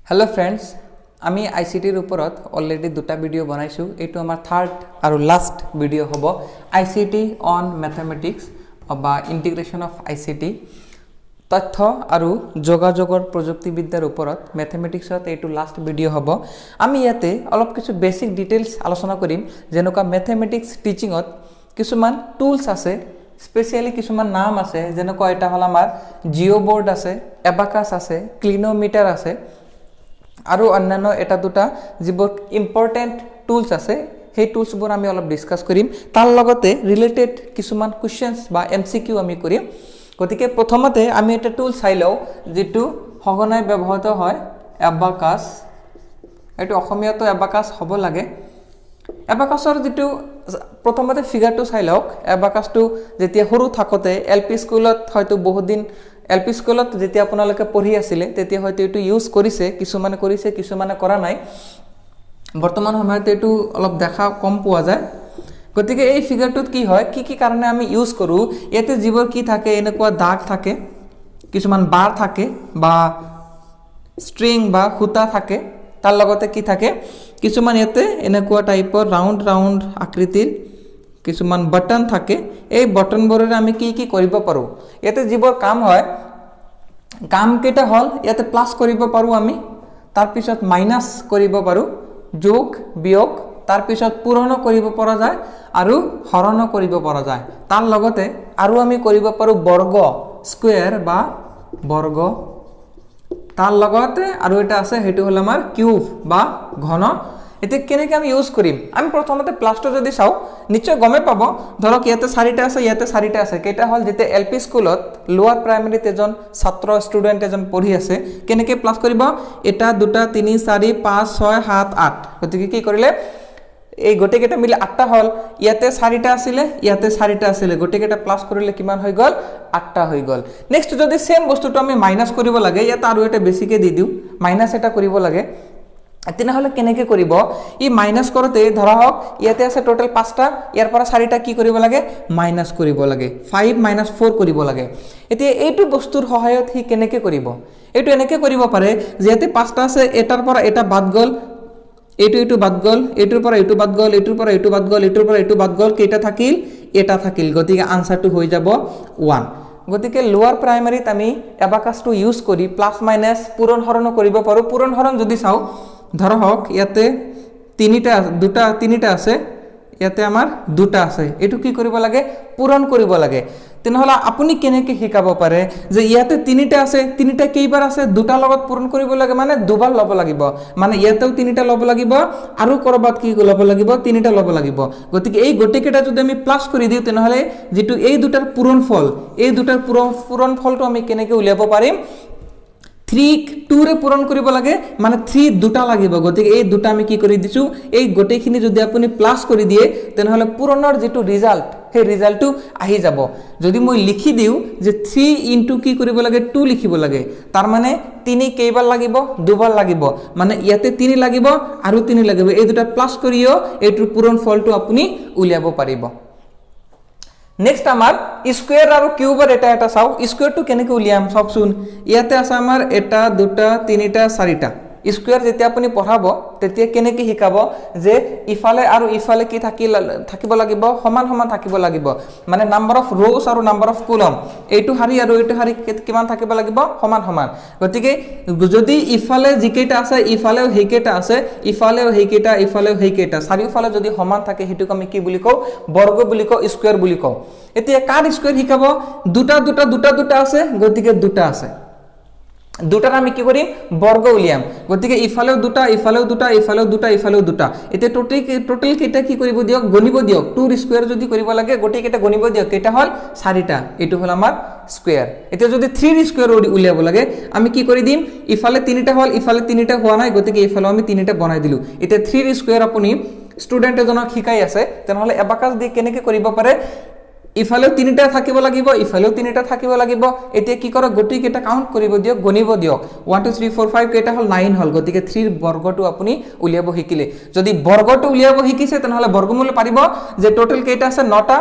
Hello friends आमी आईसीटीर ऊपरत already दुटा video बनाइछु एटु आमार थार्ड और लास्ट भिडिओ हबो आईसीटी ऑन मैथमेटिक्स बा इंटीग्रेशन ऑफ आईसीटी तथ्य और जोगाजोगर प्रजुक्तिविद्यार ऊपरत मैथमेटिक्सत एटु लास्ट भिडिओ हबो आमी याते अलप किछु बेसिक डिटेल्स आलोचना करिम जेनेका मैथमेटिक्स टीचिंगत किछुमान टुल्स आछे स्पेशली किछुमान नाम आछे जेनेका एटा हल आमार जिओ बोर्ड आछे एबाकास आछे क्लिनोमीटर आछे आरो अन्यान्य एटा दुटा जिबोर इम्पर्टेन्ट टुल्स आछे हे टुल्सबोर आमी अलप डिसकास करिम तार लगते रिलेटेड किछुमान क्वेश्चन्स बा एमसीकिउ आमी करिम गतिके प्रथमते आमी एटा टुल चाइ लও जेटु सघनाय व्यवहृत হয় एबाकास एटु অসমীয়াটো एबाकास হব লাগে एबाकासर जेटु प्रथमते फिगारটো চাই লওক एबाकासটো যেতিয়া সৰু থাকতে এলপি স্কুলত হয়তো বহুত দিন एलपी स्कुलत जेती आपनालोके पढ़ी आसिले तेती हयतो एटु यूज करिसे किछुमाने करा नाइ बर्तमान समयत एटु अलप देखा कम पोৱা যায় गतिके এই ফিগাৰটোত কি হয় কি কাৰণে আমি ইউজ কৰো ইয়াতে জীবৰ কি থাকে এনেকুৱা দাগ থাকে কিছুমান বাৰ থাকে বা স্ট্ৰিং বা সুতা থাকে তাৰ লগতে কি থাকে কিছুমান ইয়াতে এনেকুৱা টাইপৰ ৰাউন্ড আকৃতিৰ কিছুমান বাটন থাকে এই বাটনবোৰৰ আমি কি কৰিব পাৰো ইয়াতে যিবোৰ কাম হয় কাম কেটা হল ইয়াতে প্লাস কৰিব পাৰো আমি তাৰ পিছত মাইনাস কৰিব পাৰো যোগ বিয়োগ তাৰ পিছত পূৰণ কৰিব পৰা যায় আৰু হৰণ কৰিব পৰা যায় তাৰ লগতে আৰু আমি কৰিব পাৰো বৰ্গ স্কয়াৰ বা বৰ্গ তাৰ লগতে আৰু এটা আছে হেতু হল আমাৰ কিউব বা ঘন এতে কেনেকে আমি ইউজ কৰিম আমি প্ৰথমতে প্লাসটো যদি চাও নিশ্চয় গমে পাব ধৰক ইয়াতে চাৰিটা আছে কেটা হল যেতে এলপি স্কুলত লোৱাৰ প্ৰাইমাৰীত এজন ছাত্ৰ ষ্টুডেন্ট এজন পঢ়ি আছে কেনেকে প্লাস কৰিব এটা দুটা 3 4 5 6 7 8 গতিকে কি কৰিলে এই গটে কেটা মিলি 8টা হল ইয়াতে চাৰিটা আছিল গটে কেটা প্লাস কৰিলে কিমান হৈ গল 8টা হৈ গল নেক্সট যদি সেম বস্তুটো আমি মাইনাস কৰিব লাগে ইয়াতে আৰু এটা বেছিকে দি দিও মাইনাস এটা কৰিব লাগে তেনে হলে কেনেকে কৰিব ই মাইনাস কৰতে ধৰা হক ইয়াতে আছে টোটাল 5টা ইয়াৰ পৰা 4টা কি কৰিব লাগে মাইনাস কৰিব লাগে 5 - 4 কৰিব লাগে এতিয়া এইটো বস্তুৰ সহায়ত হি কেনেকে কৰিব এইটো এনেকে কৰিব পাৰে যেতে 5টা আছে এটাৰ পৰা এটা বাদ গল এইটো বাদ গল এইটোৰ পৰা এইটো বাদ গল এইটোৰ পৰা এইটো বাদ গল এইটোৰ পৰা এইটো বাদ গল কেইটা থাকিল এটা থাকিল গতিকে আনসাৰটো হৈ যাব 1 গতিকে লোৱাৰ প্ৰাইমাৰীত আমি এবাকাসটো ইউজ কৰি প্লাস মাইনাস পূৰণ হৰণ কৰিব পাৰো পূৰণ হৰণ যদি চাও ধৰা হক ইয়াতে তিনিটা আছে ইয়াতে আমাৰ দুটা আছে এটু কি কৰিব লাগে পূৰণ কৰিব লাগে তেনহলা আপুনি কেনেকে শিকাব পাৰে যে ইয়াতে তিনিটা আছে তিনিটা কেইবাৰ আছে দুটা লগত পূৰণ কৰিব লাগে মানে দুবাৰ লব লাগিব মানে ইয়াতেও তিনিটা লব লাগিব আৰু কৰবাত কি লব লাগিব তিনিটা লব লাগিব গতিকে এই গটেকেটা যদি আমি প্লাস কৰি দিও তেনহলে যেটু এই দুটাৰ পূৰণ ফলটো আমি কেনেকে উলিয়াব পাৰিম 3 2 ৰে পূৰণ কৰিব লাগে মানে 3 দুটা লাগিব গতিকে এই দুটা আমি কি কৰি দিছো এই গটেখিনি যদি আপুনি প্লাস কৰি দিয়ে তেনহলে পূৰণৰ যেটো ৰিজাল্ট হে ৰিজাল্টটো আহি যাব যদি মই লিখি দিও যে 3 কি কৰিব লাগে 2 লিখিব লাগে তাৰ মানে 3 কেইবাৰ লাগিব দুবাৰ লাগিব মানে ইয়াতে 3 লাগিব আৰু 3 লাগিব এই দুটা প্লাস কৰিও এইটোৰ পূৰণ ফলটো আপুনি উলিয়াব পাৰিব नेक्स्ट आमार स्क्वायर और क्यूबर एटा चाও स्क्वायर तो केनेके उलियाम सब सुन ইয়াতে আছে আমার এটা দুটা তিনিটা চাৰিটা স্কয়াৰ যেতিয়া আপুনি পঢ়াব তেতিয়া কেনেকে শিকাব যে ইফালে আৰু ইফালে কি থাকিব লাগিব সমান থাকিব লাগিব মানে নাম্বাৰ অফ ৰোজ আৰু নাম্বাৰ অফ কলম এইটো হাৰি আৰু এইটো হাৰি কিমান থাকিব লাগিব সমান গতিকে যদি ইফালে জিকেটা আছে ইফালেও হেকেটা আছে ইফালেও হেকেটা চাৰিওফালে যদি সমান থাকে হেতুক আমি কি বুলি কও বৰ্গ বুলি কও স্কয়াৰ বুলি কও এতিয়া কাৰ স্কয়াৰ শিকাব দুটা আছে গতিকে দুটা আছে দুটাৰ আমি কি কৰিম বৰ্গ উলিয়াম গতিকে ইফালেও দুটা এতে টোটাল কেটা কি কৰিব দিয়ক গণিব দিয়ক 2 ৰ স্কয়াৰ যদি কৰিব লাগে গটি কেটা গণিব দিয়ক কেটা হল 4টা এটো হল আমাৰ স্কয়াৰ এতে যদি 3 ৰ স্কয়াৰ উলিয়াব লাগে আমি কি কৰি দিম ইফালে 3টা হল ইফালে 3টা হোৱা নাই গতিকে ইফালে আমি 3টা বনাই দিলু এতে 3 ৰ স্কয়াৰ আপুনি ষ্টুডেন্ট এজনক শিকাই আছে তেনেহলে এবাকাস দি কেনেকে কৰিব পাৰে ইফালেও 3টা থাকিব লাগিব ইফালেও 3টা থাকিব লাগিব এতে কি কৰা গটি কেটা কাউন্ট কৰিব দিয়ক গণিব দিয়ক 1 2 3 4 5 কেটা হল 9 হল গতিকে 3 ৰ বৰ্গটো আপুনি উলিয়াব শিকিলে যদি বৰ্গটো উলিয়াব শিকিছে তেনহলে বৰ্গমূল পাৰিব যে টোটাল কেটা আছে 9টা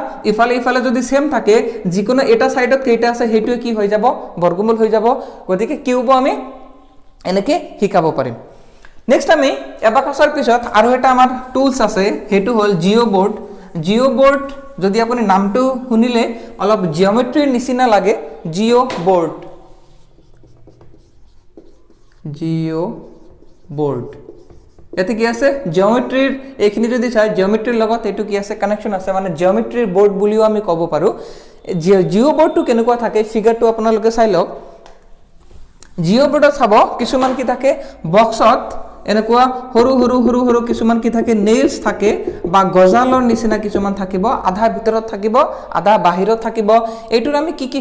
ইফালে যদি সেম থাকে যিকোনো এটা সাইডত কেটা আছে হেতু কি হৈ যাব বৰ্গমূল হৈ যাব গতিকে কিউব আমি এনেকৈ শিকাব পাৰিম। নেক্সট আমি এবাকাছৰ পিছত আৰু এটা আমাৰ টুলছ আছে, সেইটো হ'ল জিঅ' বৰ্ড। জিঅ' বৰ্ড যদি আপুনি নামটো শুনিলে অলপ জিঅ'মেট্ৰিৰ নিচিনা লাগে, জিঅ' বৰ্ড। জিঅ' বৰ্ড ইয়াতে কি আছে, জিঅ'মেট্ৰিৰ এইখিনি যদি চাই জিঅ'মেট্ৰিৰ লগত এইটো কি আছে, কানেকশ্যন আছে, মানে জিঅ'মেট্ৰিৰ বৰ্ড বুলিও আমি ক'ব পাৰোঁ। জিঅ' বৰ্ডটো কেনেকুৱা থাকে ফিগাৰটো আপোনালোকে চাই লওক। জিঅ' বৰ্ডত চাব কিছুমান কি থাকে, বক্সত এনেকুৱা সৰু সৰু সৰু সৰু কিছুমান কি থাকে, নেইলছ থাকে বা গজালৰ নিচিনা কিছুমান থাকিব, আধা ভিতৰত থাকিব আধা বাহিৰত থাকিব। এইটোৰ আমি কি কি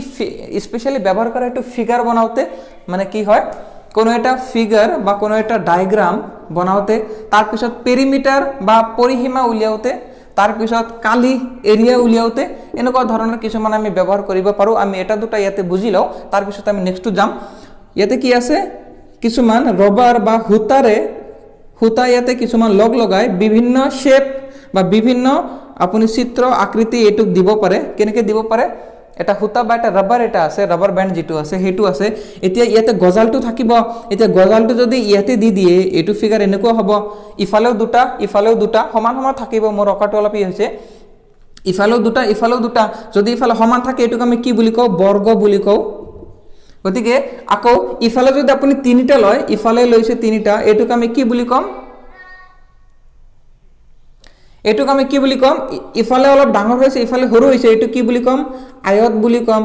স্পেচিয়েলি ব্যৱহাৰ কৰা, এইটো ফিগাৰ বনাওঁতে, মানে কি হয় কোনো এটা ফিগাৰ বা কোনো এটা ডায়গ্ৰাম বনাওঁতে, তাৰপিছত পেৰিমিটাৰ বা পৰিসীমা উলিয়াওঁতে, তাৰপিছত কালি এৰিয়া উলিয়াওঁতে এনেকুৱা ধৰণৰ কিছুমান আমি ব্যৱহাৰ কৰিব পাৰোঁ। আমি এটা দুটা ইয়াতে বুজি লওঁ, তাৰপিছত আমি নেক্সটটো যাম। ইয়াতে কি আছে, কিছুমান ৰবাৰ বা সূতা ইয়াতে কিছুমান লগাই বিভিন্ন শ্বেপ বা বিভিন্ন আপুনি চিত্ৰ আকৃতি এইটোক দিব পাৰে। কেনেকৈ দিব পাৰে, এটা সূতা বা এটা ৰাবাৰ এটা আছে, ৰাবাৰ বেণ্ড যিটো আছে সেইটো আছে। এতিয়া ইয়াতে গজালটো থাকিব, এতিয়া গজালটো যদি ইয়াতে দি দিয়ে এইটো ফিগাৰ এনেকুৱা হ'ব, ইফালেও দুটা সমান সমান থাকিব। মোৰ অকাৰটো অলপ হৈছে, ইফালেও দুটা যদি ইফালে সমান থাকে এইটোক আমি কি বুলি কওঁ, বৰ্গ বুলি কওঁ। গতিকে আকৌ ইফালে যদি আপুনি তিনিটা লয়, ইফালে লৈছে তিনিটা, এইটোক আমি কি বুলি ক'ম, ইফালে অলপ ডাঙৰ হৈছে ইফালে সৰু হৈছে, এইটো কি বুলি ক'ম, আয়ত বুলি ক'ম।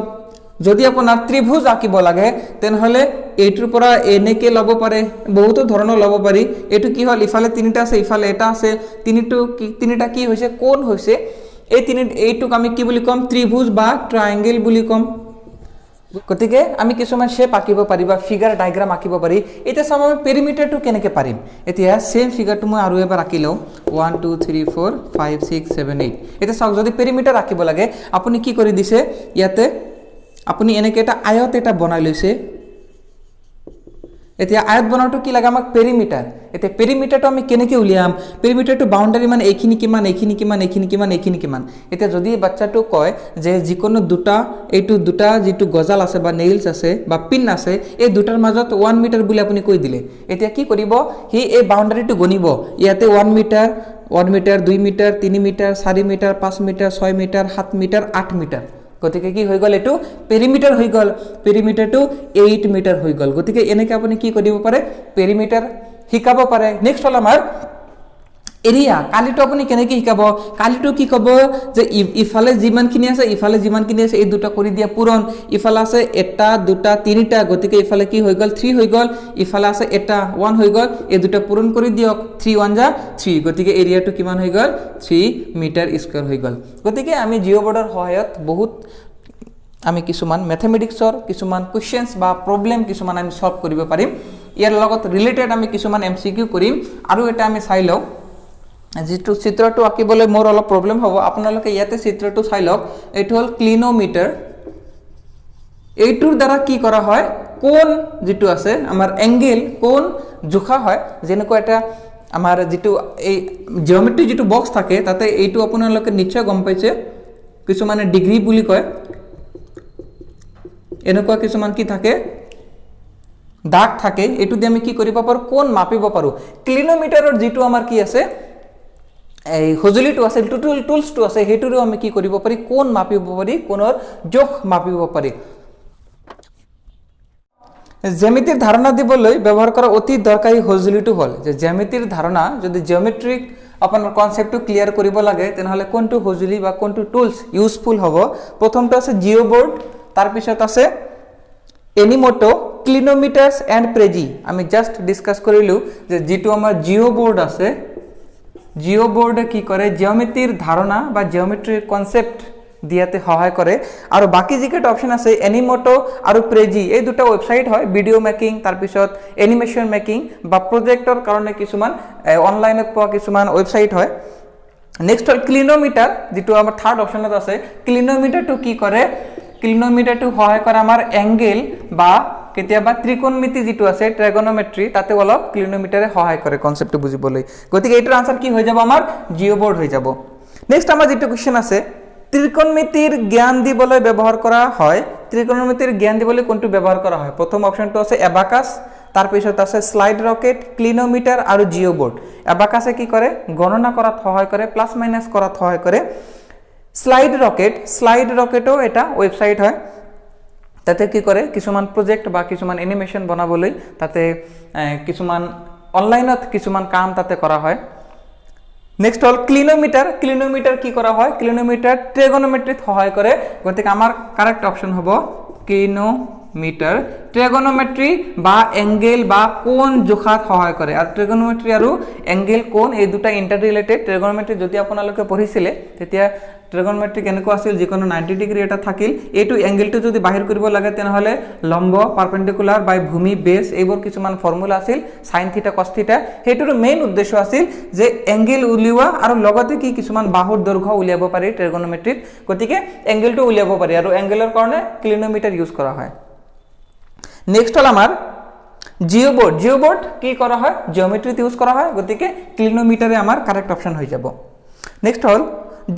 যদি আপোনাৰ ত্ৰিভুজ আঁকিব লাগে তেনেহ'লে এইটোৰ পৰা এনেকৈ ল'ব পাৰে, বহুতো ধৰণৰ ল'ব পাৰি। এইটো কি হ'ল, ইফালে তিনিটা আছে ইফালে এটা আছে, তিনিটা কি হৈছে, কোণ হৈছে। এইটোক আমি কি বুলি ক'ম, ত্ৰিভুজ বা ট্ৰায়েংগল বুলি ক'ম। গতিকে আমি কিছুমান শ্বেপ আঁকিব পাৰি বা ফিগাৰ ডায়গ্ৰাম আঁকিব পাৰি। এতিয়া চাম আমি পেৰিমিটাৰটো কেনেকৈ পাৰিম। এতিয়া সেম ফিগাৰটো মই আৰু এবাৰ আঁকি লওঁ, 1 2 3 4 5 6 7 8। এতিয়া চাওক, যদি পেৰিমিটাৰ আঁকিব লাগে আপুনি কি কৰি দিছে, ইয়াতে আপুনি এনেকৈ এটা আয়ত এটা বনাই লৈছে। এতিয়া আয়ত বনাওঁতে কি লাগে আমাক, পেৰিমিটাৰ। এতিয়া পেৰিমিটাৰটো আমি কেনেকৈ উলিয়াম, পেৰিমিটাৰটো বাউণ্ডাৰী মানে এইখিনি কিমান, এইখিনি কিমান, এইখিনি কিমান, এইখিনি কিমান। এতিয়া যদি বাচ্চাটো কয় যে যিকোনো এইটো দুটা যিটো গজাল আছে বা নেইলছ আছে বা পিন আছে, এই দুটাৰ মাজত 1 মিটাৰ বুলি আপুনি কৈ দিলে, এতিয়া কি কৰিব, সি এই বাউণ্ডাৰীটো গণিব। ইয়াতে 1 metre 2 metre 3 metre 4 metre 5 metre 6 metre 7 metre 8 metre. গতিকে কি হৈ গ'ল, এইটো পেৰিমিটাৰ হৈ গ'ল, পেৰিমিটাৰটো 8 মিটাৰ হৈ গ'ল। গতিকে এনেকৈ আপুনি কি কৰিব পাৰে, পেৰিমিটাৰ শিকাব পাৰে। নেক্সট হ'ল আমাৰ এৰিয়া। কালিটো আপুনি কেনেকৈ শিকাব, কালিটো কি ক'ব যে ইফালে যিমানখিনি আছে এই দুটা কৰি দিয়া পূৰণ, ইফালে আছে এটা দুটা তিনিটা, গতিকে ইফালে কি হৈ গ'ল, 3 হৈ গ'ল, ইফালে আছে এটা 1 হৈ গ'ল, এই দুটা পূৰণ কৰি দিয়ক, 3 1 যা 3, গতিকে এৰিয়াটো কিমান হৈ গ'ল, 3 মিটাৰ স্কুৱেৰ হৈ গ'ল। গতিকে আমি জিঅ' বৰ্ডৰ সহায়ত বহুত আমি কিছুমান মেথমেটিক্সৰ কিছুমান কুৱেশ্যনছ বা প্ৰব্লেম কিছুমান আমি সলভ কৰিব পাৰিম। ইয়াৰ লগত ৰিলেটেড আমি কিছুমান MCQ কৰিম। আৰু এটা আমি চাই লওঁ, যিটো চিত্ৰটো আঁকিবলৈ মোৰ অলপ প্ৰব্লেম হ'ব, আপোনালোকে ইয়াতে চিত্ৰটো চাই লওক। এইটো হ'ল ক্লিনোমিটাৰ। এইটোৰ দ্বাৰা কি কৰা হয়, কোণ যিটো আছে আমাৰ এংগেল, কোণ জোখা হয়। যেনেকুৱা এটা আমাৰ যিটো এই জিঅ'মেট্ৰি যিটো বক্স থাকে তাতে এইটো আপোনালোকে নিশ্চয় গম পাইছে, কিছুমানে ডিগ্ৰী বুলি কয়। এনেকুৱা কিছুমান কি থাকে, দাগ থাকে, এইটো দি আমি কি কৰিব পাৰোঁ, কোণ মাপিব পাৰোঁ। ক্লিনোমিটাৰৰ যিটো আমাৰ কি আছে, এই সঁজুলিটো আছে, টুলছটো আছে, সেইটোৰেও আমি কি কৰিব পাৰি, কোণ মাপিব পাৰি, কোণৰ জোখ মাপিব পাৰি। জ্যামিতিৰ ধাৰণা দিবলৈ ব্যৱহাৰ কৰা অতি দৰকাৰী সঁজুলিটো হ'ল যে জ্যামিতিৰ ধাৰণা, যদি জিঅ'মেট্ৰিক আপোনাৰ কনচেপ্টটো ক্লিয়াৰ কৰিব লাগে তেনেহ'লে কোনটো সঁজুলি বা কোনটো টুলছ ইউজফুল হ'ব। প্ৰথমটো আছে জিঅ' বৰ্ড, তাৰপিছত আছে এনিমটো, ক্লিনোমিটাৰ্ছ এণ্ড প্ৰেজি। আমি জাষ্ট ডিছকাছ কৰিলোঁ যে যিটো আমাৰ জিঅ' বৰ্ড আছে, জিঅ' বৰ্ডে কি কৰে, জিঅ'মেট্ৰিৰ ধাৰণা বা জিঅ'মেট্ৰিৰ কনচেপ্ট দিয়াতে সহায় কৰে। আৰু বাকী যিকেইটা অপশ্যন আছে এনিমটো আৰু প্ৰেজি, এই দুটা ৱেবছাইট হয়, ভিডিঅ' মেকিং, তাৰপিছত এনিমেশ্যন মেকিং বা প্ৰজেক্টৰ কাৰণে কিছুমান অনলাইনত পোৱা কিছুমান ৱেবছাইট হয়। নেক্সট হ'ল ক্লিনোমিটাৰ, যিটো আমাৰ থাৰ্ড অপশ্যনত আছে। ক্লিনোমিটাৰটো কি কৰে, ক্লিনোমিটাৰটো সহায় কৰে আমাৰ এংগেল বা কেতিয়াবা ত্ৰিকোণমিতি যিটো আছে ট্ৰেগনমেট্ৰি, তাতে অলপ ক্লিনোমিটাৰে সহায় কৰে কনচেপ্টটো বুজিবলৈ। গতিকে এইটোৰ আনসাৰ কি হৈ যাব, আমাৰ জিঅ' বৰ্ড হৈ যাব। নেক্সট আমাৰ যিটো কুৱেশ্যন আছে, ত্ৰিকোণমিতিৰ জ্ঞান দিবলৈ ব্যৱহাৰ কৰা হয়। ত্ৰিকোণমিতিৰ জ্ঞান দিবলৈ কোনটো ব্যৱহাৰ কৰা হয়, প্ৰথম অপশ্যনটো আছে এবাকাছ, তাৰপিছত আছে স্লাইড ৰকেট, ক্লিনোমিটাৰ আৰু জিঅ'বৰ্ড। এবাকাছে কি কৰে গণনা কৰাত সহায় কৰে, প্লাছ মাইনাছ কৰাত সহায় কৰে। স্লাইড ৰকেটো এটা ৱেবছাইট হয়, তাতে কি কৰে কিছুমান প্ৰজেক্ট বা কিছুমান এনিমেশ্যন বনাবলৈ তাতে কিছুমান অনলাইনত কিছুমান কাম তাতে কৰা হয়। নেক্সট হল ক্লিনোমিটাৰ কি কৰা হয়, ক্লিনোমিটাৰ ট্ৰেগনোমেট্ৰিত সহায় কৰে, গতিকে আমাৰ কাৰেক্ট অপশ্যন হ'ব ক্লিনোমিটাৰ। ট্ৰেগনোমেট্ৰি বা এংগেল বা কোণ জোখাত সহায় কৰে, আৰু ট্ৰেগনোমেট্ৰি আৰু এংগেল কোণ এই দুটা ইণ্টাৰ ৰিলেটেড। ট্ৰেগনোমেট্ৰি যদি আপোনালোকে পঢ়িছিলে তেতিয়া ট্ৰেগনোমেট্ৰি কেনেকুৱা আছিল, যিকোনো 90 ডিগ্ৰী এটা থাকিল, এইটো এংগেলটো যদি বাহিৰ কৰিব লাগে তেনেহ'লে লম্ব, পাৰপেণ্ডিকুলাৰ বাই ভূমি, বেছ এইবোৰ কিছুমান ফৰ্মুলা আছিল, সাইন থিটা কস থিটা। সেইটোৰ মেইন উদ্দেশ্য আছিল যে এংগেল উলিওৱা আৰু লগতে কি কিছুমান বাহুৰ দৈৰ্ঘ্য উলিয়াব পাৰি ট্ৰেগনোমেট্ৰিত, গতিকে এংগেলটো উলিয়াব পাৰি আৰু এংগেলৰ কাৰণে ক্লিনোমিটাৰ ইউজ কৰা হয়। নেক্সট হল আমাৰ জিঅ'বৰ্ড কি কৰা হয়, জিঅ'মেট্ৰিত ইউজ কৰা হয়, গতিকে ক্লিনোমিটাৰে আমাৰ কাৰেক্ট অপশ্যন হৈ যাব। নেক্সট হল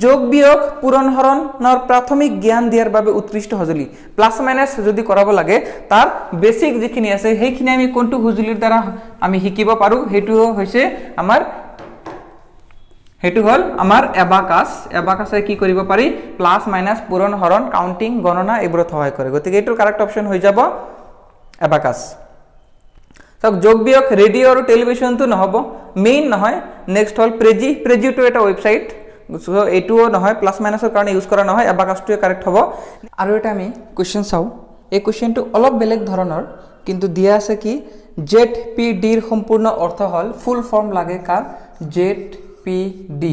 যোগ বিয়োগ পূৰণ হৰণৰ প্ৰাথমিক জ্ঞান দিয়াৰ বাবে উৎকৃষ্ট সঁজুলি। প্লাছ মাইনাছ যদি কৰাব লাগে তাৰ বেছিক যিখিনি আছে সেইখিনি আমি কোনটো সঁজুলিৰ দ্বাৰা আমি শিকিব পাৰোঁ, সেইটো হ'ল আমাৰ এবাকাছে কি কৰিব পাৰি, প্লাছ মাইনাছ পূৰণ হৰণ কাউণ্টিং গণনা এইবোৰত সহায় কৰে, গতিকে এইটোৰ কাৰেক্ট অপশ্যন হৈ যাব এবাকাছ। চাওক যোগ বিয়োগ ৰেডিঅ' আৰু টেলিভিশ্যনটো নহ'ব, মেইন নহয়। নেক্সট হ'ল প্ৰেজিটো এটা ৱেবছাইট, এইটোও নহয়, প্লাছ মাইনাছৰ কাৰণে ইউজ কৰা নহয়, এবাকাছটোৱে কাৰেক্ট হ'ব। আৰু এটা আমি কুৱেশ্যন চাওঁ, এই কুৱেশ্যনটো অলপ বেলেগ ধৰণৰ, কিন্তু দিয়া আছে কি ZPDৰ সম্পূৰ্ণ অৰ্থ হ'ল, ফুল ফৰ্ম লাগে কাৰ ZPD।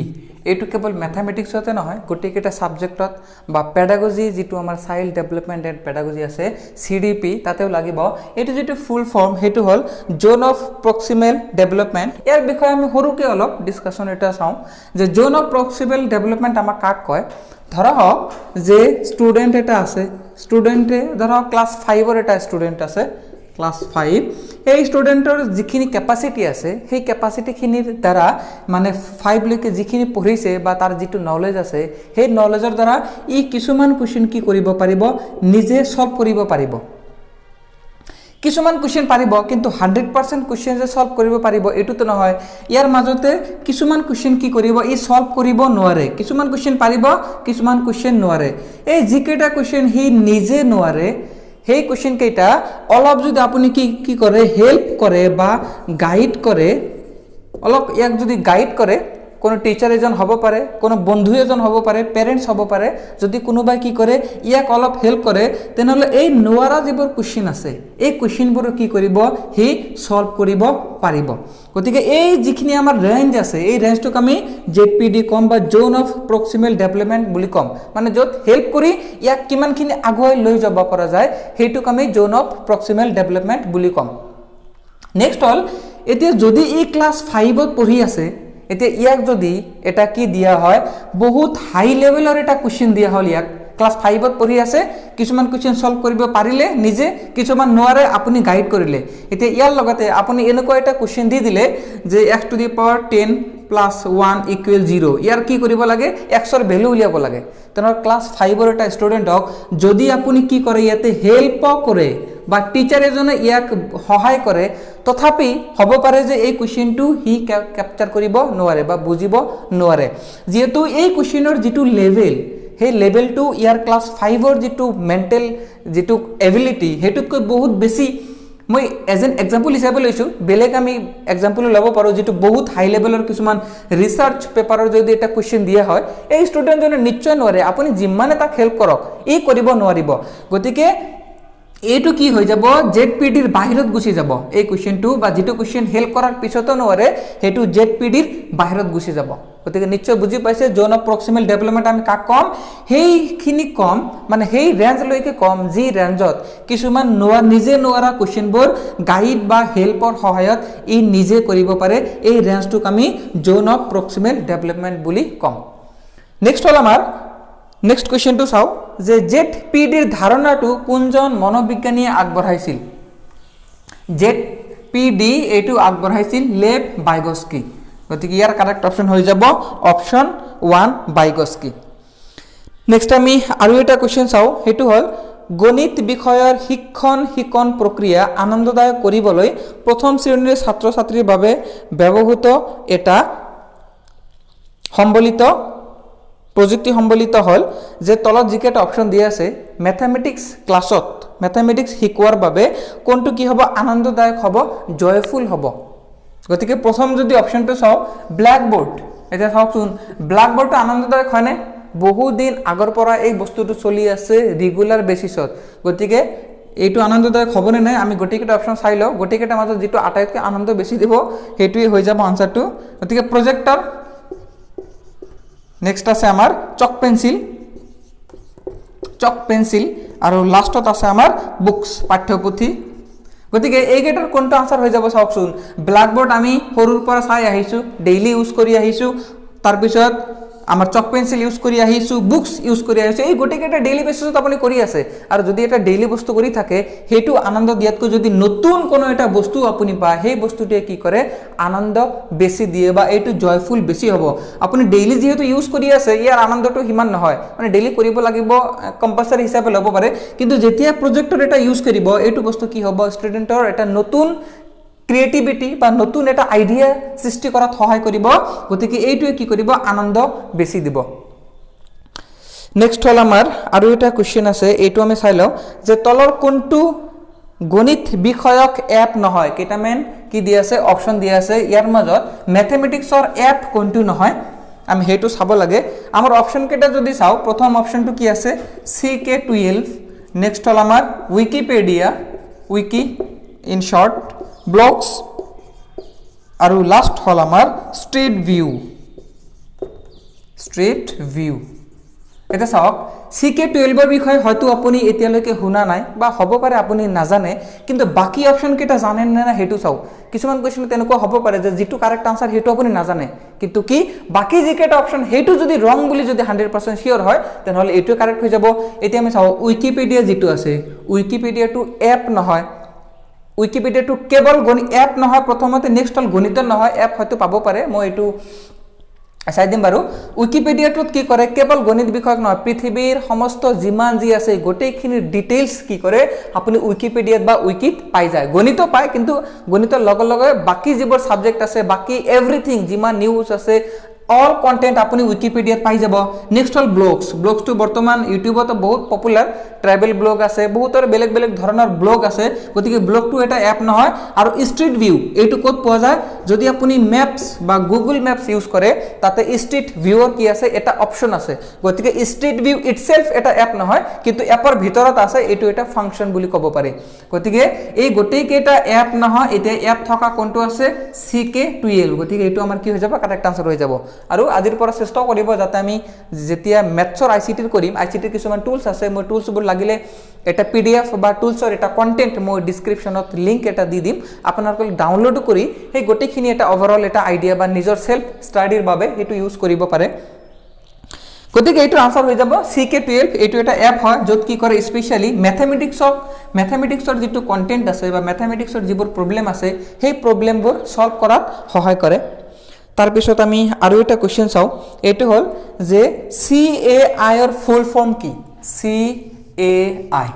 এইটো কেৱল মেথামেটিক্সতে নহয়, গোটেইকেইটা ছাবজেক্টত বা পেডাগজি যিটো আমাৰ চাইল্ড ডেভেলপমেণ্ট এণ্ড পেডাগজি আছে CDP তাতেও লাগিব। এইটো যিটো ফুল ফৰ্ম সেইটো হ'ল জ'ন অফ প্ৰক্সিমেল ডেভেলপমেণ্ট। ইয়াৰ বিষয়ে আমি সৰুকৈ অলপ ডিছকাশ্যন এটা চাওঁ যে জ'ন অফ প্ৰক্সিমেল ডেভেলপমেণ্ট আমাক কাক কয়। ধৰক যে ষ্টুডেণ্ট এটা আছে, ষ্টুডেণ্টে ধৰক ক্লাছ 5ৰ এটা ষ্টুডেণ্ট আছে, ক্লাছ 5, এই ষ্টুডেণ্টৰ যিখিনি কেপাচিটি আছে সেই কেপাচিটিখিনিৰ দ্বাৰা মানে 5লৈকে যিখিনি পঢ়িছে বা তাৰ যিটো নলেজ আছে সেই নলেজৰ দ্বাৰা ই কিছুমান কুৱেশ্যন কি কৰিব পাৰিব, নিজে সলভ কৰিব পাৰিব। কিছুমান কুৱেশ্যন পাৰিব, কিন্তু 100% কুৱেশ্যন যে সলভ কৰিব পাৰিব এইটোতো নহয়। ইয়াৰ মাজতে কিছুমান কুৱেশ্যন কি কৰিব, ই সলভ কৰিব নোৱাৰে। কিছুমান কুৱেশ্যন পাৰিব, কিছুমান কুৱেশ্যন নোৱাৰে। এই যিকেইটা কুৱেশ্যন সি নিজে নোৱাৰে সেই কুৱেশ্যন কেইটা অলপ যদি আপুনি কি কৰে, হেল্প কৰে বা গাইড কৰে, অলপ ইয়াক যদি গাইড কৰে, কোনো টিচাৰ এজন হ'ব পাৰে, কোনো বন্ধু এজন হ'ব পাৰে, পেৰেণ্টছ হ'ব পাৰে, যদি কোনোবাই কি কৰে ইয়াক অলপ হেল্প কৰে তেনেহ'লে এই নোৱাৰা যিবোৰ কুৱেশ্যন আছে এই কুৱেশ্যনবোৰ কি কৰিব, সি সলভ কৰিব পাৰিব। গতিকে এই যিখিনি আমাৰ ৰেঞ্জ আছে এই ৰেঞ্জটোক আমি ZPD ক'ম বা জ'ন অফ প্ৰক্সিমেল ডেভেলপমেণ্ট বুলি ক'ম, মানে য'ত হেল্প কৰি ইয়াক কিমানখিনি আগুৱাই লৈ যাব পৰা যায় সেইটোক আমি জ'ন অফ প্ৰক্সিমেল ডেভেলপমেণ্ট বুলি ক'ম। নেক্সট হ'ল এতিয়া যদি ই ক্লাছ 5ত পঢ়ি আছে, এতিয়া ইয়াক যদি এটা কি দিয়া হয়, বহুত হাই লেভেলৰ এটা কুৱেশ্যন দিয়া হ'ল, ইয়াক ক্লাছ 5ত পঢ়ি আছে, কিছুমান কুৱেশ্যন সলভ কৰিব পাৰিলে নিজে, কিছুমান নোৱাৰে আপুনি গাইড কৰিলে। এতিয়া ইয়াৰ লগতে আপুনি এনেকুৱা এটা কুৱেশ্যন দি দিলে যে x⁻10 + 1 = 0, ইয়াৰ কি কৰিব লাগে, xৰ ভেলু উলিয়াব লাগে। তেনেহ'লে ক্লাছ 5ৰ এটা ষ্টুডেণ্টক যদি আপুনি কি কৰে, ইয়াতে হেল্প কৰে বা টিচাৰ এজনে ইয়াক সহায় কৰে, তথাপি হ'ব পাৰে যে এই কুৱেশ্যনটো সি কেপচাৰ কৰিব নোৱাৰে বা বুজিব নোৱাৰে, যিহেতু এই কুৱেশ্যনৰ যিটো লেভেল সেই লেভেলটো ইয়াৰ ক্লাছ 5ৰ যিটো মেণ্টেল যিটো এবিলিটি সেইটোতকৈ বহুত বেছি। মই এজ এন এক্সাম্পল হিচাপে লৈছোঁ, বেলেগ আমি এক্সাম্পলো ল'ব পাৰোঁ যিটো বহুত হাই লেভেলৰ কিছুমান ৰিচাৰ্চ পেপাৰৰ যদি এটা কুৱেশ্যন দিয়া হয় এই ষ্টুডেণ্টজনে নিশ্চয় নোৱাৰে, আপুনি যিমানে তাক হেল্প কৰক ই কৰিব নোৱাৰিব। গতিকে এইটো কি হৈ যাব, ZPDৰ বাহিৰত গুচি যাব এই কুৱেশ্যনটো, বা যিটো কুৱেশ্যন হেল্প কৰাৰ পিছতো নোৱাৰে সেইটো ZPDৰ বাহিৰত গুচি যাব। গতিকে নিশ্চয় বুজি পাইছে জ'ন অফ প্ৰক্সিমেল ডেভেলপমেণ্ট আমি কাক ক'ম, সেইখিনি ক'ম মানে সেই ৰেঞ্জলৈকে ক'ম যি ৰেঞ্জত কিছুমান নিজে নোৱাৰা কুৱেশ্যনবোৰ গাইড বা হেল্পৰ সহায়ত ই নিজে কৰিব পাৰে, এই ৰেঞ্জটোক আমি জ'ন অফ প্ৰক্সিমেল ডেভেলপমেণ্ট বুলি ক'ম। নেক্সট হ'ল আমাৰ নেক্সট কুৱেশ্যনটো চাওঁ যে ZPDৰ ধাৰণাটো কোনজন মনোবিজ্ঞানীয়ে আগবঢ়াইছিল। ZPD এইটো আগবঢ়াইছিল লেভ বাইগস্কি, গতিকে ইয়াৰ কাৰেক্ট অপশ্যন হৈ যাব অপশ্যন 1 বাইগস্কি। নেক্সট আমি আৰু এটা কুৱেশ্যন চাওঁ, সেইটো হ'ল গণিত বিষয়ৰ শিক্ষণ প্ৰক্ৰিয়া আনন্দদায়ক কৰিবলৈ প্ৰথম শ্ৰেণীৰ ছাত্ৰ ছাত্ৰীৰ বাবে ব্যৱহৃত এটা সম্বলিত প্ৰযুক্তি সম্বলিত হল যে তলত যিকেইটা অপশ্যন দিয়া আছে ম্যাথমেটিক্স ক্লাছত ম্যাথমেটিক্স শিকোৱাৰ বাবে কোনটো কি হ'ব আনন্দদায়ক হ'ব জয়ফুল হ'ব গতিকে প্ৰথম যদি অপশ্যনটো চাও ব্ল্যাকবোৰ্ড এটা চাওকচোন ব্ল্যাকবোৰ্ডটো আনন্দদায়ক হয়নে বহু দিন আগৰ পৰা এই বস্তুটো চলি আছে ৰেগুলাৰ বেসিছত গতিকে এইটো আনন্দদায়ক হ'বনে নাই আমি গটিকেটা অপশ্যন চাই লও গটিকেটা মাজত যেটো আটাইতকৈ আনন্দ বেছি দিব হেতুই হৈ যাব আনসাৰটো গতিকে প্ৰজেক্টৰ নেক্সট আছে আমাৰ চক পেন্সিল আৰু লাষ্টত আছে আমাৰ বুকস পাঠ্যপুথি গতিকে এইকেটাৰ কোনটো আনসাৰ হৈ যাব চাওকচোন ব্ল্যাকবোৰ্ড আমি সৰুৰ পৰা চাই আহিছো ডেইলি ইউজ কৰি আহিছো তাৰ পিছত আমাৰ চক পেন্সিল ইউজ কৰি আহিছো বুকস ইউজ কৰি আহিছো এই গটিকেটা ডেইলি বেসিছত আপুনি কৰি আছে আৰু যদি এটা ডেইলি বস্তু কৰি থাকে হেতু আনন্দ দিয়াতকৈ যদি নতুন কোনো এটা বস্তু আপুনি পায় সেই বস্তুটোৱে কি কৰে আনন্দ বেছি দিয়ে বা এইটো জয়ফুল বেছি হ'ব আপুনি ডেইলি যেহেতু ইউজ কৰি আছে ইয়াৰ আনন্দটো হিমান নহয় মানে ডেইলি কৰিব লাগিব কম্পালসৰি হিচাপে ল'ব পাৰে কিন্তু যেতিয়া প্ৰজেক্টৰ এটা ইউজ কৰিব এইটো বস্তু কি হ'ব ষ্টুডেন্টৰ এটা নতুন ক্ৰিয়েটিভিটি বা নতুন এটা আইডিয়া সৃষ্টি কৰাত সহায় কৰিব গতিকে এইটোৱে কি কৰিব আনন্দ বেছি দিব নেক্সট হল আমাৰ আৰু এটা কোৱেশ্চন আছে এইটো আমি চাই লও যে তলৰ কোনটো গণিত বিষয়ক এপ নহয় কেইটামান কি দিয়া আছে অপচন দিয়া আছে ইয়াৰ মাজত ম্যাথমেটিক্সৰ এপ কোনটো নহয় আমি হেতু চাব লাগে আমাৰ অপচন কেটা যদি চাও প্ৰথম অপচনটো কি আছে CK12 নেক্সট হল আমাৰ Wikipedia wiki in short blogs আৰু লাস্ট হল আমাৰ স্ট্ৰিট ভিউ এটা চাওক CK12 এৰ বিষয় হয়তো আপুনি এতিয়ালৈকে শুনা নাই বা হ'ব পাৰে আপুনি নাজানে কিন্তু বাকি অপচন কেটা জানেন না হেতু চাও কিছুমান কোৱেশ্চন তেনেকুৱা হ'ব পাৰে যে যেটো কারেক্ট আনসার হেতু আপুনি নাজানে কিন্তু কি বাকি যিকেটা অপচন হেতু যদি ৰং বুলি যদি 100% শিওর হয় তেনহলে এটো কারেক্ট হৈ যাব এতিয়া আমি চাও উইকিপিডিয়া যেটো আছে উইকিপিডিয়া টু এপ নহয় উইকিপিডিয়া টু কেবল গণিত এপ নহয় প্ৰথমতে নেক্সট হল গণিত নহয় এপ হয়তো পাব পাৰে মই এটো চাই দিম বাৰু উইকিপিডিয়াটোত কি কৰে কেবল গণিত বিষয়ক নহয় পৃথিৱীৰ সমস্ত যিমান যি আছে গোটেইখিনি ডিটেইলছ কি কৰে আপুনি উইকিপিডিয়াত বা উইকিত পাই যায় গণিত পায় কিন্তু গণিতৰ লগে লগে বাকি যিবোৰ সাবজেক্ট আছে বাকি এভৰিথিং যিমান নিউজ আছে all content আপনি উইকিপিডিয়াত পাই যাব নেক্সট হল ব্লগস টু বৰ্তমান ইউটিউবত বহুত পপুলাৰ ট্ৰাভেল ব্লগ আছে বহুতৰ বেলেগ বেলেগ ধৰণৰ ব্লগ আছে গতিকে ব্লগ টু এটা এপ নহয় আৰু স্ট্ৰিট ভিউ এইটো ক'ত পোৱা যায় যদি আপুনি ম্যাপস বা গুগল ম্যাপস ইউজ কৰে তাতে স্ট্ৰিট ভিউৰ কি আছে এটা অপচন আছে গতিকে স্ট্ৰিট ভিউ ইটসেলফ এটা এপ নহয় কিন্তু এপৰ ভিতৰত আছে এইটো এটা ফাংচন বুলি ক'ব পাৰি গতিকে এই গোটেই কেটা এপ নহয় এটা এপ থকা কোনটো আছে CK12 গতিকে এইটো আমাৰ কি হৈ যাব কাৰেক্ট আনসাৰ হৈ যাব আৰু আজিৰ পৰা চেষ্টা কৰিব যাতে আমি যেতিয়া ম্যাথছৰ আইসিটিৰ কৰিম আইসিটিৰ কিছুমান টুলস আছে মই টুলসবোৰ লাগিলে এটা PDF বা টুলসৰ এটা কন্টেন্ট মই ডেসক্ৰিপচনত লিংক এটা দি দিম আপোনালোকে ডাউনলোড কৰি সেই গোটেইখিনি এটা ওভাৰঅল এটা আইডিয়া বা নিজৰ সেলফ ষ্টাডিৰ বাবে হেতু ইউজ কৰিব পাৰে গতিকে এইটো আনসাৰ হৈ যাব CK12 এইটো এটা এপ হয় যত কি কৰে স্পেশালি ম্যাথমেটিক্সৰ যেটো কন্টেন্ট আছে বা ম্যাথমেটিক্সৰ যিবোৰ প্ৰবলেম আছে সেই প্ৰবলেমবোৰ সলভ কৰাত সহায় কৰে তাৰ পিছত আমি আৰু এটা কোৱেশ্চন চাও এটো হল যে CAI এৰ ফুল ফৰ্ম কি CAI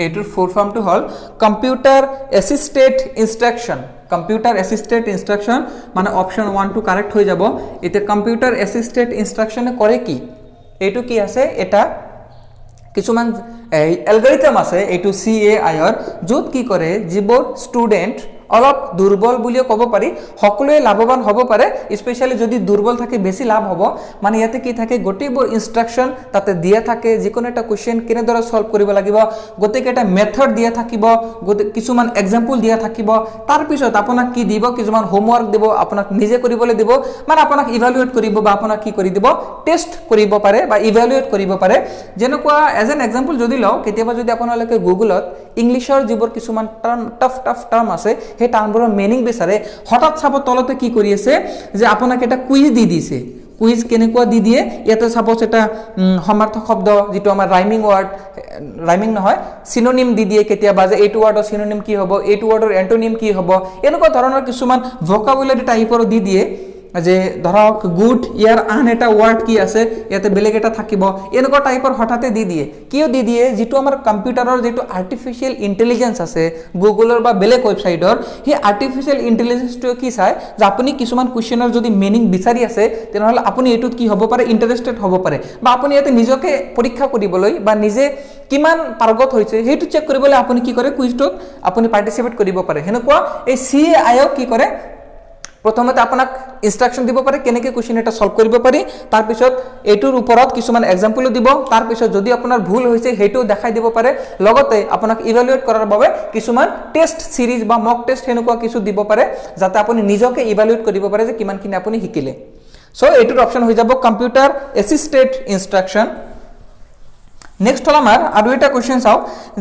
এটোৰ ফুল ফর্মটো হল কম্পিউটার অ্যাসিস্টেড ইনস্ট্রাকশন মানে অপশন 1 টু কারেক্ট হৈ যাব এতে কম্পিউটার অ্যাসিস্টেড ইনস্ট্রাকশনে কৰে কি এটো কি আছে এটা কিছুমান এলগৰিথম আছে এটো CAI এৰ যত কি কৰে যিবোৰ স্টুডেন্ট অলপ দুৰ্বল বুলিও কব পাৰি সকলোৱে লাভবান হ'ব পাৰে স্পেশালি যদি দুৰ্বল থাকে বেছি লাভ হ'ব মানে ইয়াতে কি থাকে গোটেইবোৰ ইনস্ট্ৰাকশন তাতে দিয়া থাকে যিকোনো এটা কোৱেশ্চন কেনেদৰে সলভ কৰিব লাগিব গোটেইটা এটা মেথড দিয়া থাকিব কিছুমান এক্সাম্পল দিয়া থাকিব তাৰ পিছত আপোনাক কি দিব কিছুমান হোমৱৰ্ক দিব আপোনাক নিজে কৰিবলৈ দিব মানে আপোনাক ইভালুৱেট কৰিব বা আপোনাক কি কৰি দিব টেস্ট কৰিব পাৰে বা ইভালুৱেট কৰিব পাৰে যেনেকুৱা এজ এন এক্সাম্পল যদি লও কেতিয়াবা যদি আপোনালোকে গুগলত ইংলিশৰ যিবোৰ কিছুমান টাফ টাৰ্ম আছে হে টাৰ্মবোৰৰ মিনিং বিচাৰে হঠাৎ চাব তলতে কি কৰি আছে যে আপোনাক এটা কুইজ দি দিছে কুইজ কেনেকুৱা দি দিয়ে ইয়াতে সাপোজ এটা সমাৰ্থক শব্দ যেটো আমাৰ ৰাইমিং নহয় সিনোনিম দি দিয়ে কেতিয়াবা যে এইটো ওয়াৰ্ডৰ সিনোনিম কি হ'ব এইটো ওয়াৰ্ডৰ এন্টোনিম কি হ'ব এনেকুৱা ধৰণৰ কিছুমান ভোকাবুলাৰি টাইপৰ দি দিয়ে যে ধৰক গুড ইয়াৰ আন এটা ৱৰ্ড কি আছে ইয়াতে বেলেগ এটা থাকিব এনেকুৱা টাইপৰ হঠাতে দি দিয়ে কিয় দি দিয়ে যেটো আমাৰ কম্পিউটাৰৰ যেটো আৰ্টিফিশিয়াল ইন্টেলিজেন্স আছে গুগলৰ বা বেলেগ ৱেবসাইটৰ হে আৰ্টিফিশিয়াল ইন্টেলিজেন্সটো কি চাই যে আপুনি কিছুমান কোৱেশ্চনৰ যদি মিনিং বিচাৰি আছে তেনেহলে আপুনি এটোত কি হ'ব পাৰে ইন্টাৰেষ্টেড হ'ব পাৰে বা আপুনি ইয়াতে নিজকে পৰীক্ষা কৰিবলৈ বা নিজে কিমান পাৰগত হৈছে হেতু চেক কৰিবলৈ আপুনি কি কৰে কুইজটোত আপুনি পাৰ্টিসিপেট কৰিব পাৰে হেনেকুৱা এই CAI কি কৰে প্ৰথমতে আপোনাক ইনস্ট্ৰাকশন দিব পাৰে কেনেকৈ কোৱেশ্চন এটা সলভ কৰিব পাৰি তাৰ পিছত এটোৰ ওপৰত কিছুমান এক্সাম্পল দিব তাৰ পিছত যদি আপোনাৰ ভুল হৈছে হেতু দেখাই দিব পাৰে লগতে আপোনাক ইভালুৱেট কৰাৰ বাবে কিছুমান টেষ্ট সিৰিজ বা মক টেষ্ট হেনেকুৱা কিছু দিব পাৰে যাতে আপুনি নিজকে ইভালুৱেট কৰিব পাৰে যে কিমানখিনি আপুনি শিকিলে সো এটোৰ অপচন হৈ যাব কম্পিউটাৰ এসিস্টেড ইনস্ট্ৰাকশন নেক্সট হল আমাৰ আৰু এটা কোৱেশ্চন চাও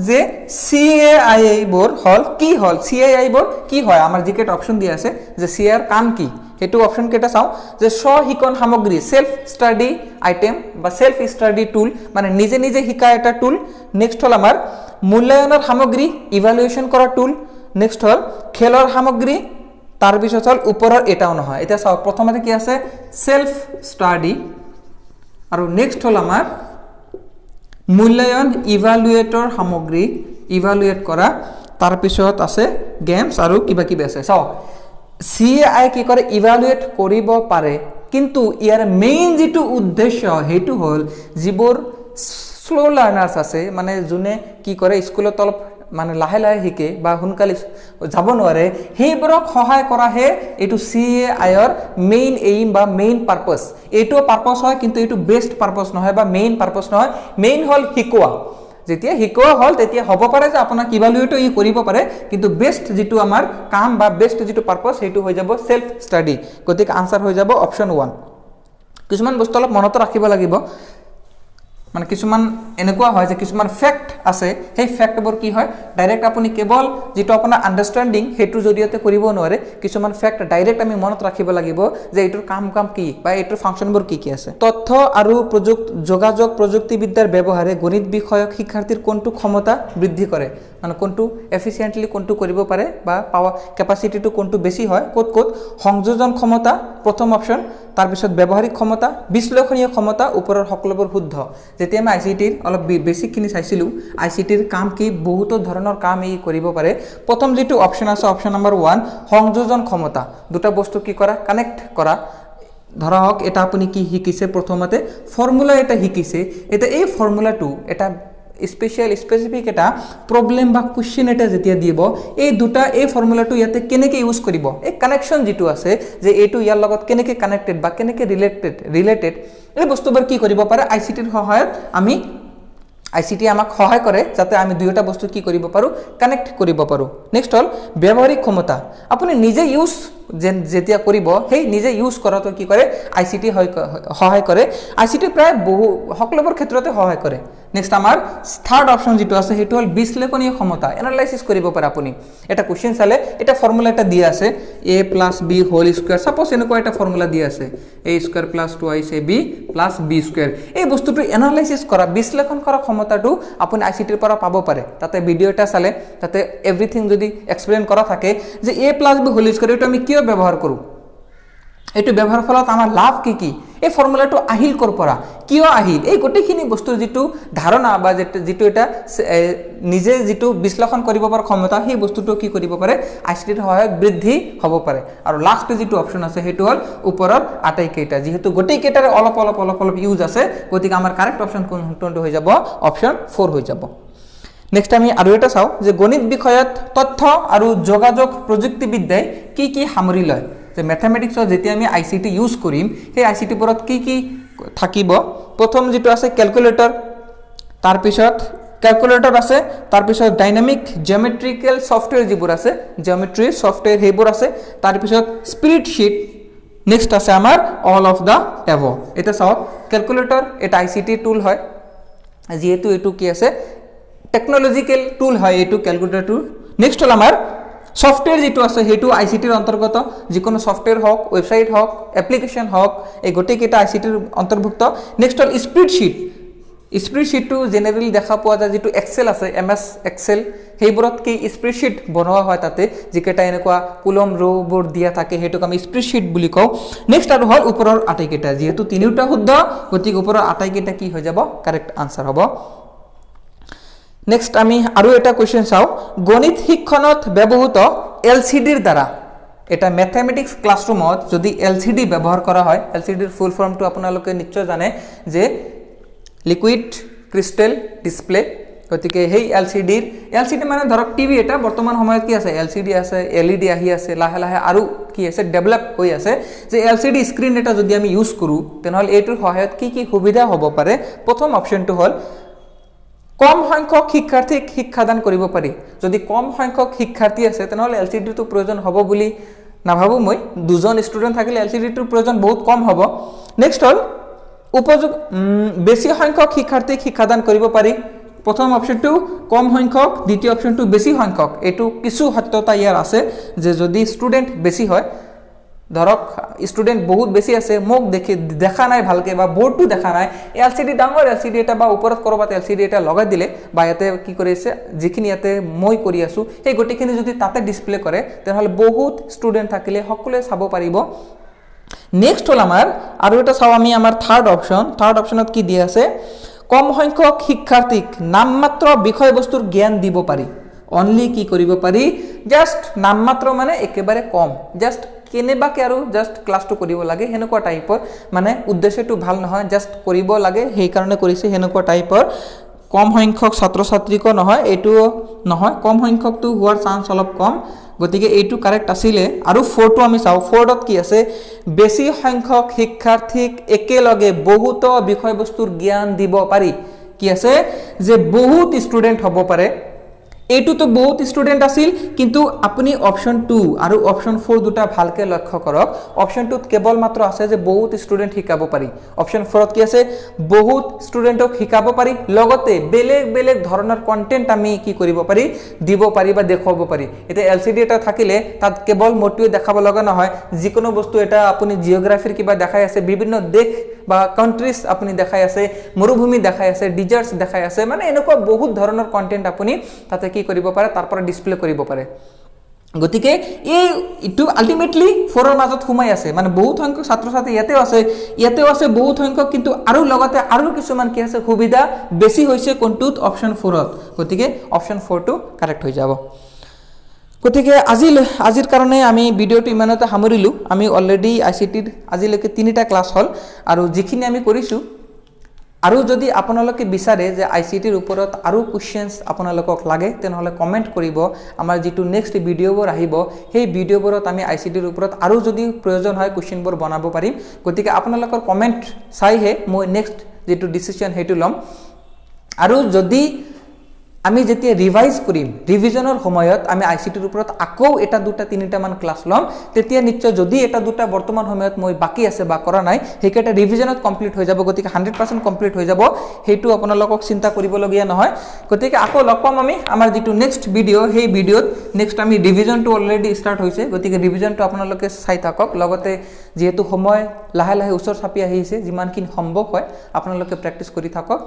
যে CAI বোৰ হল কি হল CAI বোৰ কি হয় আমাৰ জিকেট অপচন দিয়া আছে যে CAI কাম কি হেতু অপচন কেটা চাও যে স্বশিক্ষণ সামগ্ৰী সেলফ স্টাডি আইটেম বা সেলফ স্টাডি টুল মানে নিজে নিজে শিকা এটা টুল নেক্সট হল আমাৰ মূল্যায়নৰ সামগ্ৰী ইভালুয়েশন কৰা টুল নেক্সট হল খেলৰ সামগ্ৰী তাৰ পিছত হল ওপৰৰ এটাও নহয় এটা চাও প্ৰথমতে কি আছে সেলফ স্টাডি আৰু নেক্সট হল আমাৰ মূল্যায়ন ইভালুয়েটৰ সামগ্ৰী ইভালুয়েট কৰা তাৰ পিছত আছে গেমছ আৰু কিবা কিবি আছে চাও CAI কি কৰে ইভালুয়েট কৰিব পাৰে কিন্তু ইয়াৰ মেইন যেটো উদ্দেশ্য হেতু হল যিবোৰ স্লো লাৰ্নাৰ্স আছে মানে জুনে কি কৰে স্কুলত অলপ মানে লাহে লাহে শিকে বা হুনকালি যাব নোৱাৰে হেইবোৰক সহায় কৰা হে এটো CAI ৰ মেইন এইম বা মেইন পাৰপাস এটো পাৰপাস হয় কিন্তু এটো বেস্ট পাৰপাস নহয় বা মেইন পাৰপাস নহয় মেইন হল শিকোৱা যেতিয়া শিকোৱা হল তেতিয়া হ'ব পাৰে যে আপোনাক ইভালুয়েটও ই কৰিব পাৰে কিন্তু বেস্ট যেটো আমাৰ কাম বা বেস্ট যেটো পাৰপাস হেতু হৈ যাব সেলফ স্টাডি গতিকে আনসাৰ হৈ যাব অপচন 1 কিছুমান বস্তু অলপ মনত ৰাখিব লাগিব মানে কিছুমান এনেকুৱা হয় যে কিছুমান ফ্যাক্ট আছে সেই ফ্যাক্টবোৰ কি হয় ডাইৰেক্ট আপুনি কেৱল যেটো আপোনাৰ আন্ডাৰষ্টেণ্ডিং হেতু জৰিয়তে কৰিব নোৱাৰে কিছুমান ফ্যাক্ট ডাইৰেক্ট আমি মনত ৰাখিব লাগিব যে এটোৰ কাম কি বা এটোৰ ফাংচনবোৰ কি আছে তথ্য আৰু যোগাযোগ প্ৰযুক্তিবিদ্যাৰ ব্যৱহাৰে গণিত বিষয়ক শিক্ষাৰ্থীৰ কোনটো ক্ষমতা বৃদ্ধি কৰে মানে কোনটো এফিচিয়েন্টলি কোনটো কৰিব পাৰে বা পাৱাৰ ক্যাপাসিটিটো কোনটো বেছি হয় কত সংযোজন ক্ষমতা প্ৰথম অপচন তাৰ পিছত ব্যৱহাৰিক ক্ষমতা বিশ্লেষণীয় ক্ষমতা ওপৰৰ সকলোবোৰ শুদ্ধ যেতিয়া আমি আইসিটিৰ অলপ বেসিক খিনি চাইছিলো আইসিটিৰ কাম কি বহুত ধৰণৰ কাম এই কৰিব পাৰে প্ৰথম যেটো অপচন আছে অপচন নম্বৰ 1 সংযোজন ক্ষমতা দুটা বস্তু কি কৰা কানেক্ট কৰা ধৰক এটা আপুনি কি শিকিছে প্ৰথমতে ফৰ্মুলা এটা শিকিছে এটা এই ফৰ্মুলাটো এটা স্পেসিফিক এটা প্ৰবলেম বা কোৱেশ্চন এটা যেতিয়া দিব এই দুটা এই ফৰ্মুলাটো ইয়াতে কেনেকৈ ইউজ কৰিব এই কানেকশন যেটো আছে যে এটো ইয়াৰ লগত কেনেকৈ কানেক্টেড বা কেনেকৈ ৰিলেটেড এই বস্তুবোৰ কি কৰিব পাৰে আইসিটিৰ সহায়ত আমি আইসিটি আমাক সহায় কৰে যাতে আমি দুইটা বস্তু কি কৰিব পাৰো কানেক্ট কৰিব পাৰো নেক্সট হল ব্যৱহাৰিক ক্ষমতা আপুনি নিজে ইউজ যেতিয়া কৰিব সেই নিজে ইউজ কৰাটো কি কৰে আইসিটি সহায় কৰে আইসিটি প্ৰায় বহু সকলোবোৰ ক্ষেত্ৰতে সহায় কৰে নেক্সট আমাৰ থাৰ্ড অপচন যেটো আছে হেতু হল বিশ্লেষণীয় ক্ষমতা এনালাইসিস কৰিব পাৰে আপুনি এটা কোৱেশ্চন চালে এটা ফৰ্মুলা এটা দিয়া আছে a + b whole square suppose এনেকুৱা এটা ফৰ্মুলা দিয়া আছে a² + 2ac b + b² এই বস্তুটো এনালাইসিস কৰা বিশ্লেষণ কৰা ক্ষমতাটো আপুনি আইসিটিৰ পৰা পাব পাৰে তাতে ভিডিও এটা চালে তাতে এভৰিথিং যদি এক্সপ্লেইন কৰা থাকে যে a + b হোল স্কয়াৰ এটো আমি কিয় ব্যৱহাৰ কৰো এটো ব্যৱহাৰ ফলত আমাৰ লাভ কি এই ফৰ্মুলাটো আহিল কৰ পৰা কিয় আহিল এই গটেখিনি বস্তু যেটো ধাৰণা বা যেটো এটা নিজে যেটো বিশ্লেষণ কৰিব পৰা ক্ষমতা সেই বস্তুটো কি কৰিব পাৰে আইসিটিৰ সহায়ত বৃদ্ধি হ'ব পাৰে আৰু লাষ্ট যেটো অপচন আছে হেতু হল ওপৰৰ আটাইকেইটা যেহেতু গটেইকেইটাৰে অলপ ইউজ আছে গতিকে আমাৰ কাৰেক্ট অপচন কোনটো হৈ যাব অপচন 4 হৈ যাব নেক্সট আমি আৰু এটা চাও যে গণিত বিষয়ত তথ্য আৰু যোগাযোগ প্ৰযুক্তিবিদ্যাই কি সামৰি লয় যে ম্যাথমেটিক্সৰ যেতিয়া আমি আইসিটি ইউজ কৰিম সেই আইসিটি পৰত কি থাকিব প্ৰথম যেটো আছে ক্যালকুলেটৰ তাৰ পিছত ক্যালকুলেটৰ আছে তাৰ পিছত ডাইনামিক জিওমেট্ৰিক্যাল সফটওয়্যাৰ যিবোৰ আছে জিওমেট্ৰি সফটওয়্যাৰ হেবোৰ আছে তাৰ পিছত স্প্ৰেডশীট নেক্সট আছে আমাৰ অল অফ দা এভ এটা চাও ক্যালকুলেটৰ এটা আইসিটি টুল হয় যেহেতু এটো কি আছে টেকনলজিক্যাল টুল হয় এটো ক্যালকুলেটৰ টুল নেক্সট হল আমাৰ সফটওয়্যাৰ যেটো আছে হেতু আইসিটিৰ অন্তৰ্গত যিকোনো সফটওয়্যাৰ হওক ওয়েবসাইট হওক এপ্লিকেশন হওক এই গটেকেটা আইসিটিৰ অন্তৰ্ভুক্ত নেক্সট হল স্প্ৰেডশ্বিটটো জেনেৰেলি দেখা পোৱা যায় যিটো এক্সেল আছে MS এক্সেল সেইবোৰত কি স্প্ৰেডশ্বিট বনোৱা হয় তাতে যিকেইটা এনেকুৱা কুলম ৰ'বোৰ দিয়া থাকে সেইটোক আমি স্প্ৰেডশ্বিট বুলি কওঁ নেক্সট আৰু হ'ল ওপৰৰ আটাইকেইটা যিহেতু তিনিওটা শুদ্ধ গতিকে ওপৰৰ আটাইকেইটা কি হৈ যাব কাৰেক্ট আনসাৰ হ'ব নেক্সট আমি আৰু এটা কোৱেশ্চন চাওঁ গণিত শিক্ষণত ব্যৱহৃত LCDৰ দ্বাৰা এটা ম্যাথমেটিক্স ক্লাছৰুমত যদি LCD ব্যৱহাৰ কৰা হয় LCDৰ ফুল ফৰ্মটো আপোনালোকে নিশ্চয় জানে যে লিকুইড ক্ৰিষ্টেল ডিসপ্লে গতিকে হেই LCD মানে ধৰক টিভি এটা বৰ্তমান সময়ত কি আছে LCD আছে LED আহি আছে লাহে লাহে আৰু কি আছে ডেভেলপ হৈ আছে যে LCD স্ক্ৰিন এটা যদি আমি ইউজ কৰো তেনেহলে এইটোৰ সহায়ত কি কি সুবিধা হ'ব পাৰে প্ৰথম অপচনটো হ'ল কম সংখ্যক শিক্ষাৰ্থীক শিক্ষাদান কৰিব পাৰি যদি কম সংখ্যক শিক্ষাৰ্থী আছে তেনেহলে LCD টো প্ৰয়োজন হ'ব বুলি নাভাবো মই দুজন ষ্টুডেন্ট থাকিলে LCD টোৰ প্ৰয়োজন বহুত কম হ'ব নেক্সট হ'ল উপযোগ বেছি সংখ্যক শিক্ষাৰ্থীক শিক্ষাদান কৰিব পাৰি প্ৰথম অপচনটো কম সংখ্যক দ্বিতীয় অপচনটো বেছি সংখ্যক এটো কিছু সত্যতা ইয়াৰ আছে যে যদি ষ্টুডেন্ট বেছি হয় ধৰক ষ্টুডেন্ট বহুত বেছি আছে মোক দেখা নাই ভালকে বা বোৰ্ডটো দেখা নাই LCD ডাঙৰ LCD এটা বা ওপৰত কৰবাত LCD এটা লগাই দিলে বা ইয়াতে কি কৰিছে যিখিনি ইয়াতে মই কৰি আছো এই গটিখিনি যদি তাতে ডিসপ্লে কৰে তেনেহলে বহুত ষ্টুডেন্ট থাকিলে সকলোৱে চাব পাৰিব নেক্সট হল আমাৰ আৰু এটা চাও আমি আমাৰ থাৰ্ড অপচনত কি দিয়া আছে কম সংখ্যক শিক্ষাৰ্থীক নামমাত্ৰ বিষয়বস্তুৰ জ্ঞান দিব পাৰি অনলি কি কৰিব পাৰি জাস্ট নামমাত্ৰ মানে একেবাৰে কম জাস্ট কেনেবাকে আৰু জাস্ট ক্লাছটো কৰিব লাগে হেনেকুৱা টাইপৰ মানে উদ্দেশ্যটো ভাল নহয় জাস্ট কৰিব লাগে সেই কাৰণে কৰিছে হেনেকুৱা টাইপৰ কম সংখ্যক ছাত্ৰ ছাত্ৰীক নহয় এটো নহয় কম সংখ্যকটো হোৱাৰ চান্স অলপ কম গতিকে এইটো কাৰেক্ট আছিল আৰু 4 টো আমি চাও 4 ডট কি আছে বেছি সংখ্যক শিক্ষাৰ্থীক একেলগে বহুত বিষয়বস্তুৰ জ্ঞান দিব পাৰি কি আছে যে বহুত ষ্টুডেন্ট হ'ব পাৰে এইটো তো বহুত ষ্টুডেন্ট আছিল কিন্তু আপুনি অপচন 2 আৰু অপচন 4 দুটা ভালকে লক্ষ্য কৰক অপচন 2 ত কেৱল মাত্ৰ আছে যে বহুত ষ্টুডেন্ট শিকাব পাৰি অপচন 4 ত কি আছে বহুত ষ্টুডেন্টক শিকাব পাৰি লগতে বেলেগ ধৰণৰ কন্টেন্ট আমি কি কৰিব পাৰি দিব পাৰি বা দেখাব পাৰি এটা LCD এটা থাকিলে তাত কেৱল মোটিও দেখাব লগা নহয় যিকোনো বস্তু এটা আপুনি জিওগ্ৰাফিৰ কিবা দেখাই আছে বিভিন্ন দেশ বা কান্ট্ৰিজ আপুনি দেখাই আছে মৰুভূমি দেখাই আছে ডিজাৰ্টস দেখাই আছে মানে এনেকুৱা বহুত ধৰণৰ কন্টেন্ট আপুনি তাতে কি কৰিব পাৰে তাৰ পৰা ডিসপ্লে কৰিব পাৰে গতিকে এই ইটো আলটিমেটলি 4 ৰ মাজত সোমাই আছে মানে বহুত সংখ্যক ছাত্ৰ ছাত্ৰী ইয়াতেও আছে বহুত সংখ্যক কিন্তু আৰু লগতে আৰু কিছুমান কি আছে সুবিধা বেছি হৈছে কোনটোত অপচন 4 ত গতিকে অপচন 4 টো কাৰেক্ট হৈ যাব গতিকে আজিৰ কাৰণে আমি ভিডিওটো ইমানতে সামৰিলো আমি অলৰেডি ICT ৰ আজিলৈকে 3টা ক্লাছ হল আৰু যিখিনি আমি কৰিছো আৰু যদি আপোনালোকে বিচাৰে যে ICT ৰ ওপৰত আৰু কোৱেশ্চনছ আপোনালোকক লাগে তেনেহলে কমেন্ট কৰিব আমাৰ যেটো নেক্সট ভিডিওবোৰ আহিব সেই ভিডিওবোৰত আমি ICT ৰ ওপৰত আৰু যদি প্ৰয়োজন হয় কোৱেশ্চনবোৰ বনাব পাৰিম গতিকে আপোনালোকৰ কমেন্ট চাইহে মই নেক্সট যেটো ডিসিশন হেতু লম আৰু যদি আমি যেতিয়া ৰিভাইজ কৰিম ৰিভিজনৰ সময়ত আমি ICT ৰ ওপৰত আকৌ এটা দুটা তিনিটা মান ক্লাছ লম তেতিয়া নিশ্চয় যদি এটা দুটা বৰ্তমান সময়ত মই বাকি আছে বা কৰা নাই হেকেটা ৰিভিজনত কমপ্লিট হৈ যাব গতিকে 100% কমপ্লিট হৈ যাব হেতু আপোনালোকক চিন্তা কৰিবলগীয়া নহয় গতিকে আকৌ লগ পাম আমি আমাৰ যেটো নেক্সট ভিডিও সেই ভিডিওত নেক্সট আমি ৰিভিজনটো অলৰেডি ষ্টাৰ্ট হৈছে গতিকে ৰিভিজনটো আপোনালোকে চাই থাকক লগতে যেহেতু সময় লাহে লাহে ওচৰ চাপি আহিছে যিমানখিনি সম্ভৱ হয় আপোনালোকে প্ৰেক্টিস কৰি থাকক